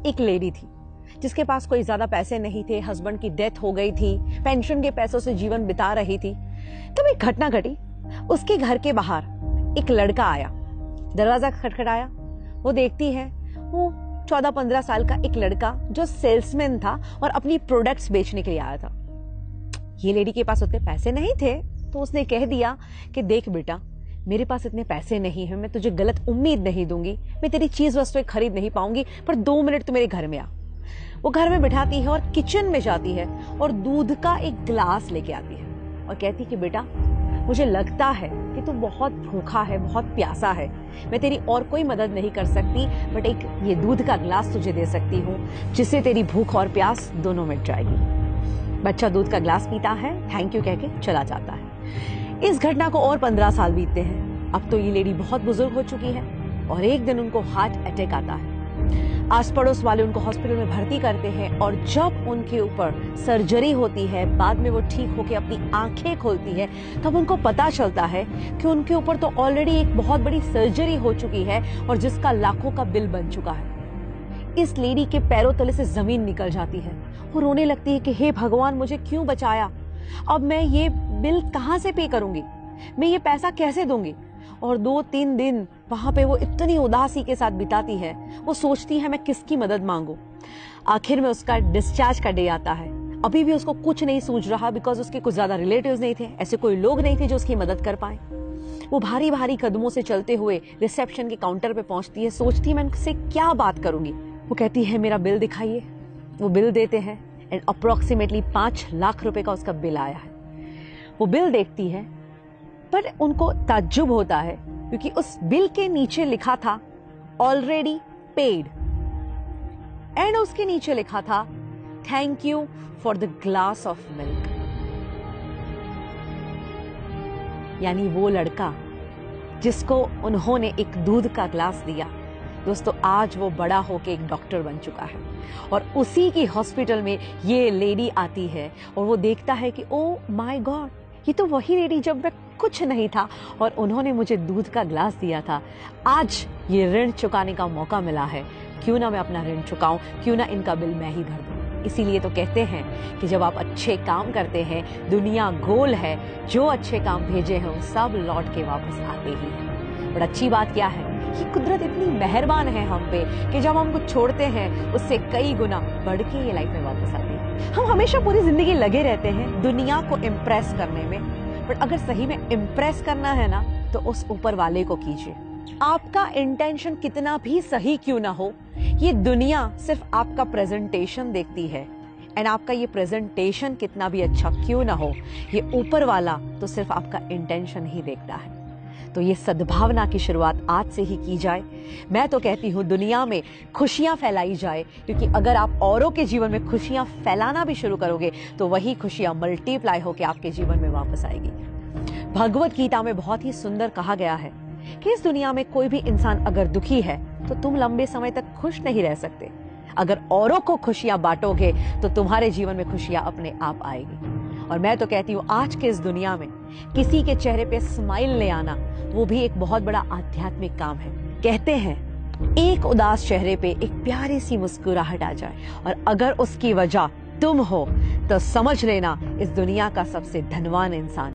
एक लेडी थी जिसके पास कोई ज्यादा पैसे नहीं थे, हस्बैंड की डेथ हो गई थी, पेंशन के पैसों से जीवन बिता रही थी। तब एक घटना घटी। उसके घर के बाहर एक लड़का आया, दरवाजा खटखटाया। वो देखती है वो 14-15 साल का एक लड़का जो सेल्समैन था और अपनी प्रोडक्ट्स बेचने के लिए आया था। ये लेडी के पास उतने पैसे नहीं थे तो उसने कह दिया कि देख बेटा, मेरे पास इतने पैसे नहीं है, मैं तुझे गलत उम्मीद नहीं दूंगी, मैं तेरी चीज वस्तुएं खरीद नहीं पाऊंगी, पर 2 मिनट तू मेरे घर में आ। वो घर में बिठाती है और किचन में जाती है और दूध का एक ग्लास लेके आती है और कहती कि बेटा, मुझे लगता है कि तू बहुत भूखा है, बहुत प्यासा है, मैं तेरी और कोई मदद नहीं कर सकती, बट एक ये दूध का ग्लास तुझे दे सकती हूँ जिससे तेरी भूख और प्यास दोनों मिट जाएगी। बच्चा दूध का ग्लास पीता है, थैंक यू कह के चला जाता है। इस घटना को और 15 साल बीतते हैं। अब तो ये लेडी बहुत बुजुर्ग हो चुकी है और एक दिन उनको हार्ट अटैक आता है। आस पड़ोस वाले उनको हॉस्पिटल में भर्ती करते हैं और जब उनके ऊपर सर्जरी होती है, बाद में वो ठीक होकर अपनी आंखें खोलती है, तब उनको पता चलता है कि उनके ऊपर तो ऑलरेडी एक बहुत बड़ी सर्जरी हो चुकी है और जिसका लाखों का बिल बन चुका है। इस लेडी के पैरों तले से जमीन निकल जाती है। वो रोने लगती है कि हे भगवान, मुझे क्यों बचाया, अब मैं ये बिल कहां से पे करूंगी, मैं ये पैसा कैसे दूंगी। और 2-3 दिन वहां पे वो इतनी उदासी के साथ बिताती है। वो सोचती है मैं किसकी मदद मांगू। आखिर में उसका डिस्चार्ज का डे आता है। अभी भी उसको कुछ नहीं सूझ रहा, बिकॉज उसके कुछ ज्यादा रिलेटिव्स नहीं थे, ऐसे कोई लोग नहीं थे जो उसकी मदद कर पाए। वो भारी भारी कदमों से चलते हुए रिसेप्शन के काउंटर पे पहुंचती है। सोचती है मैं उनसे क्या बात करूंगी। वो कहती है मेरा बिल दिखाइए। वो बिल देते हैं एंड अप्रोक्सीमेटली 5 लाख रुपए का उसका बिल आया है। वो बिल देखती है पर उनको ताज्जुब होता है क्योंकि उस बिल के नीचे लिखा था ऑलरेडी पेड एंड उसके नीचे लिखा था thank you for the glass of milk. यानी वो लड़का जिसको उन्होंने एक दूध का ग्लास दिया, दोस्तों आज वो बड़ा होके एक डॉक्टर बन चुका है और उसी की हॉस्पिटल में ये लेडी आती है और वो देखता है कि ओ माय गॉड, ये तो वही लेडी जब मैं कुछ नहीं था और उन्होंने मुझे दूध का ग्लास दिया था। आज ये ऋण चुकाने का मौका मिला है, क्यों ना मैं अपना ऋण चुकाऊं, क्यों ना इनका बिल मैं ही भर दूं। इसीलिए तो कहते हैं कि जब आप अच्छे काम करते हैं, दुनिया गोल है, जो अच्छे काम भेजे हैं वो सब लौट के वापस आते ही हैं। बट अच्छी बात क्या है कि कुदरत इतनी मेहरबान है हम पे कि जब हम कुछ छोड़ते हैं उससे कई गुना बढ़ के ये लाइफ में वापस आती है। हम हमेशा पूरी जिंदगी लगे रहते हैं दुनिया को इम्प्रेस करने में, बट अगर सही में इम्प्रेस करना है ना तो उस ऊपर वाले को कीजिए। आपका इंटेंशन कितना भी सही क्यों ना हो, ये दुनिया सिर्फ आपका प्रेजेंटेशन देखती है एंड आपका ये प्रेजेंटेशन कितना भी अच्छा क्यों ना हो, ये ऊपर वाला तो सिर्फ आपका इंटेंशन ही देखता है। तो ये सद्भावना की शुरुआत आज से ही की जाए। मैं तो कहती हूँ दुनिया में खुशियां फैलाई जाए, क्योंकि अगर आप औरों के जीवन में खुशियां फैलाना भी शुरू करोगे तो वही खुशियां मल्टीप्लाई होकर आपके जीवन में वापस आएगी। भगवत गीता में बहुत ही सुंदर कहा गया है कि इस दुनिया में कोई भी इंसान अगर दुखी है तो तुम लंबे समय तक खुश नहीं रह सकते। अगर औरों को खुशियां बांटोगे तो तुम्हारे जीवन में खुशियां अपने आप आएगी। और मैं तो कहती हूँ आज के इस दुनिया में किसी के चेहरे पे स्माइल ले आना वो भी एक बहुत बड़ा आध्यात्मिक काम है। कहते हैं एक उदास चेहरे पे एक प्यारी सी मुस्कुराहट आ जाए और अगर उसकी वजह तुम हो तो समझ लेना इस दुनिया का सबसे धनवान इंसान